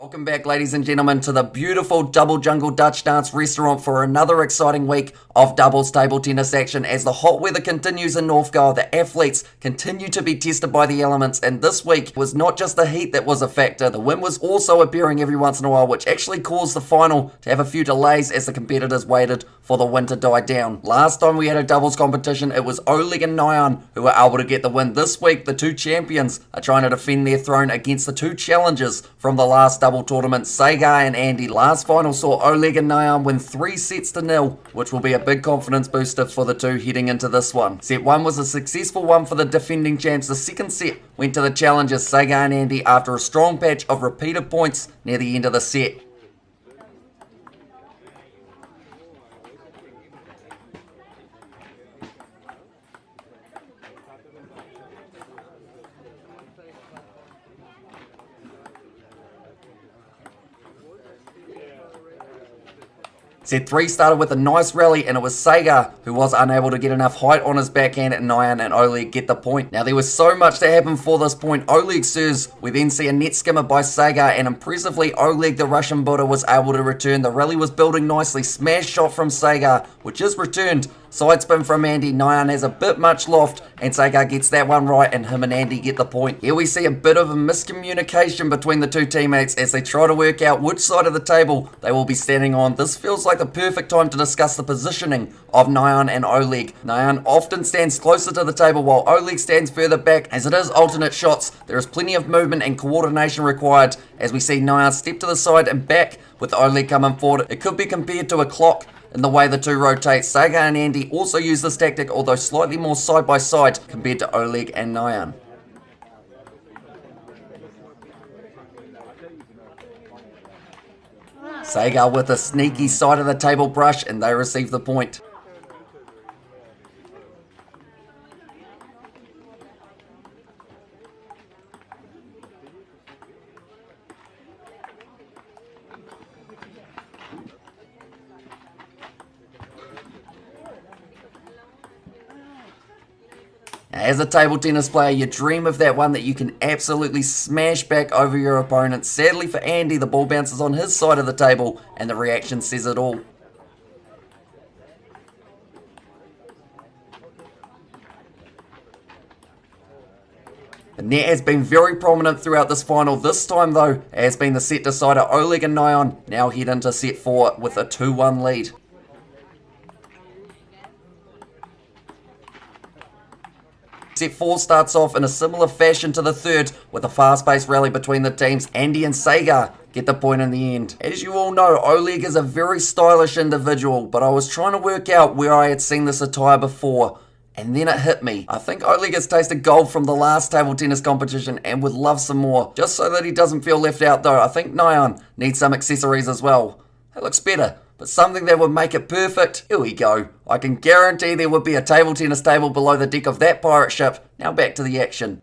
Welcome back, ladies and gentlemen, to the beautiful Double Jungle Dutch Dance restaurant for another exciting week of doubles table tennis action. As the hot weather continues in Northgyle, the athletes continue to be tested by the elements, and this week was not just the heat that was a factor. The wind was also appearing every once in a while, which actually caused the final to have a few delays as the competitors waited for the wind to die down. Last time we had a doubles competition, it was Oleg and Nyan who were able to get the win. This week, the two champions are trying to defend their throne against the two challengers from the last double tournament, Sagar and Andy. Last final saw Oleg and Nyan win 3-0, which will be a big confidence booster for the two heading into this one. Set 1 was a successful one for the defending champs. The second set went to the challengers, Sagar and Andy, after a strong patch of repeated points near the end of the set. Set 3 started with a nice rally, and it was Sagar who was unable to get enough height on his backhand, and Nyan and Oleg get the point. Now, there was so much to happen for this point. Oleg serves, we then see a net skimmer by Sagar, and impressively, Oleg, the Russian Buddha, was able to return. The rally was building nicely. Smash shot from Sagar, which is returned. Side spin from Andy. Nyan has a bit much loft, and Sagar gets that one right, and him and Andy get the point. Here we see a bit of a miscommunication between the two teammates as they try to work out which side of the table they will be standing on. This feels like the perfect time to discuss the positioning of Nyan and Oleg. Nyan often stands closer to the table while Oleg stands further back. As it is alternate shots, there is plenty of movement and coordination required as we see Nyan step to the side and back with Oleg coming forward. It could be compared to a clock in the way the two rotate. Sagar and Andy also use this tactic, although slightly more side by side compared to Oleg and Nyan. Sagar with a sneaky side of the table brush, and they receive the point. As a table tennis player, you dream of that one that you can absolutely smash back over your opponent. Sadly for Andy, the ball bounces on his side of the table, and the reaction says it all. The net has been very prominent throughout this final. This time, though, has been the set decider. Oleg and Nyan now head into set 4 with a 2-1 lead. Set 4 starts off in a similar fashion to the third, with a fast-paced rally between the teams. Andy and Sagar get the point in the end. As you all know, Oleg is a very stylish individual, but I was trying to work out where I had seen this attire before, and then it hit me. I think Oleg has tasted gold from the last table tennis competition and would love some more, just so that he doesn't feel left out though. I think Nyan needs some accessories as well. It looks better, but something that would make it perfect, here we go. I can guarantee there would be a table tennis table below the deck of that pirate ship. Now back to the action.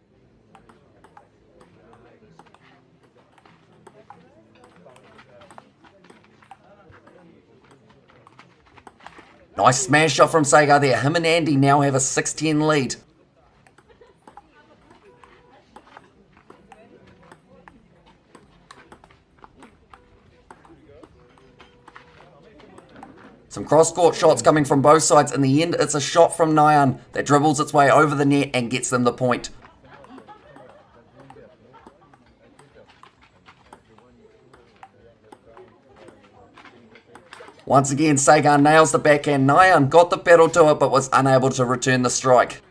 Nice smash shot from Sagar there. Him and Andy now have a 6-10 lead. Some cross-court shots coming from both sides. In the end, it's a shot from Nyan that dribbles its way over the net and gets them the point. Once again, Sagar nails the backhand. Nyan got the pedal to it but was unable to return the strike.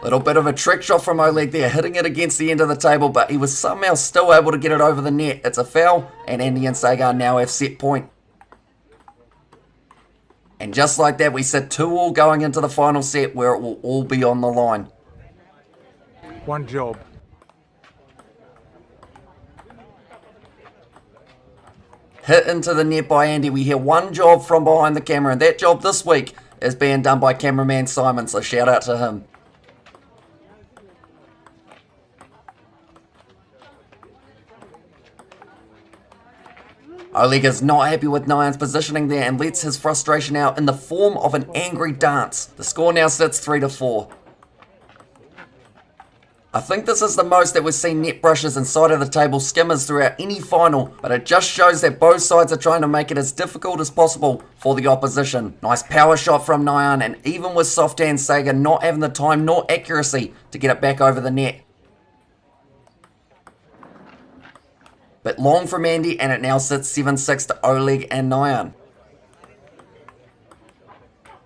Little bit of a trick shot from Oleg there, hitting it against the end of the table, but he was somehow still able to get it over the net. It's a foul, and Andy and Sagar now have set point. And just like that, we sit 2-2 going into the final set, where it will all be on the line. One job. Hit into the net by Andy. We hear one job from behind the camera, and that job this week is being done by cameraman Simon, so shout out to him. Oleg is not happy with Nyan's positioning there and lets his frustration out in the form of an angry dance. The score now sits 3-4. I think this is the most that we've seen net brushes and side of the table skimmers throughout any final, but it just shows that both sides are trying to make it as difficult as possible for the opposition. Nice power shot from Nyan, and even with soft hand Sega not having the time nor accuracy to get it back over the net. But long from Andy, and it now sits 7-6 to Oleg and Nyan.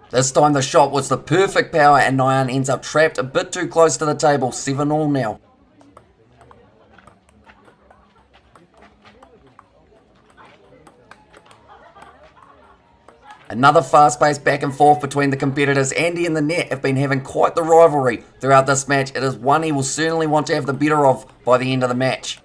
This time the shot was the perfect power, and Nyan ends up trapped a bit too close to the table, 7-all now. Another fast-paced back and forth between the competitors. Andy and the net have been having quite the rivalry throughout this match. It is one he will certainly want to have the better of by the end of the match.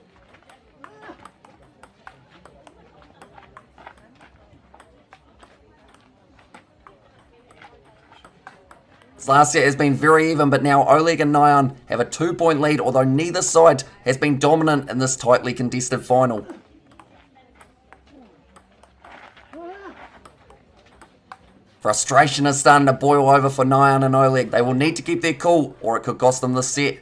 Last set has been very even, but now Oleg and Nyan have a 2-point lead, although neither side has been dominant in this tightly contested final. Frustration is starting to boil over for Nyan and Oleg. They will need to keep their cool, or it could cost them this set.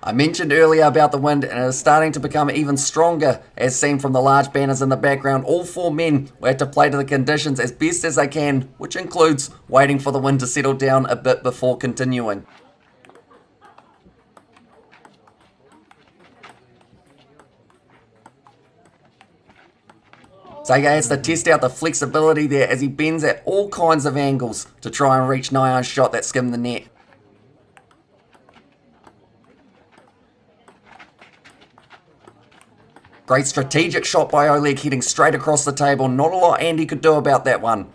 I mentioned earlier about the wind, and it is starting to become even stronger, as seen from the large banners in the background. All four men will have to play to the conditions as best as they can, which includes waiting for the wind to settle down a bit before continuing. Sega has to test out the flexibility there as he bends at all kinds of angles to try and reach Nyan's shot that skimmed the net. Great strategic shot by Oleg, heading straight across the table. Not a lot Andy could do about that one.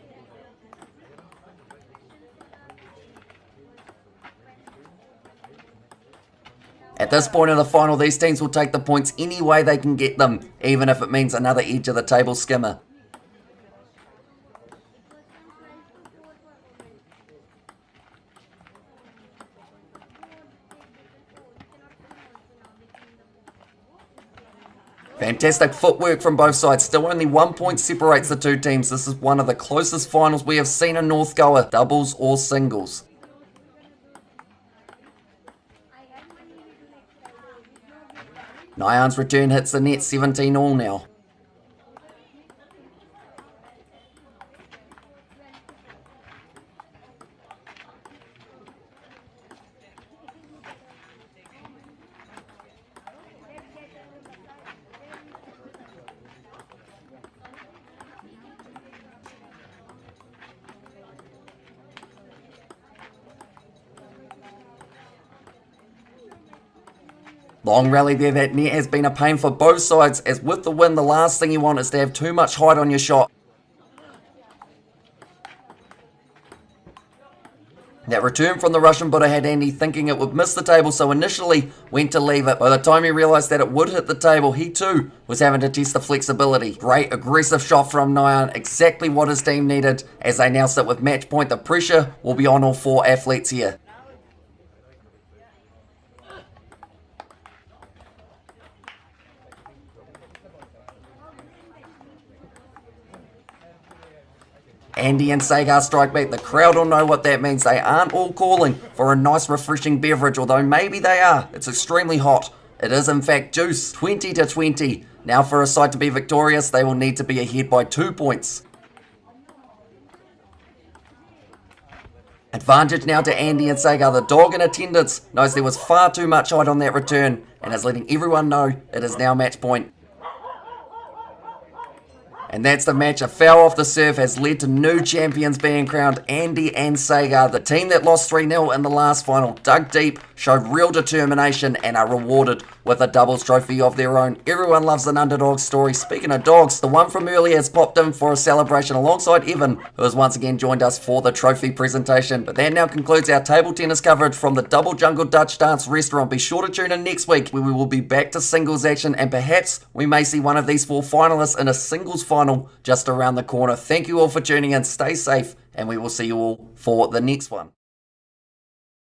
At this point of the final, these teams will take the points any way they can get them, even if it means another edge of the table skimmer. Fantastic footwork from both sides. Still only 1 point separates the two teams. This is one of the closest finals we have seen in Northgower, doubles or singles. Nyan's return hits the net, 17-all now. Long rally there. That net has been a pain for both sides, as with the win, the last thing you want is to have too much height on your shot. That return from the Russian Buddha had Andy thinking it would miss the table, so initially went to leave it. By the time he realised that it would hit the table, he too was having to test the flexibility. Great aggressive shot from Nyan, exactly what his team needed. As they now sit with match point, the pressure will be on all four athletes here. Andy and Sagar strike back. The crowd will know what that means. They aren't all calling for a nice refreshing beverage, although maybe they are. It's extremely hot. It is in fact juice. 20-20. Now for a side to be victorious, they will need to be ahead by 2 points. Advantage now to Andy and Sagar. The dog in attendance knows there was far too much height on that return and is letting everyone know it is now match point. And that's the match. A foul off the serve has led to new champions being crowned, Andy and Sagar. The team that lost 3-0 in the last final dug deep, showed real determination, and are rewarded with a doubles trophy of their own. Everyone loves an underdog story. Speaking of dogs, the one from earlier has popped in for a celebration alongside Evan, who has once again joined us for the trophy presentation. But that now concludes our table tennis coverage from the Double Jungle Dutch Dance restaurant. Be sure to tune in next week, where we will be back to singles action, and perhaps we may see one of these four finalists in a singles final just around the corner. Thank you all for tuning in. Stay safe, and we will see you all for the next one.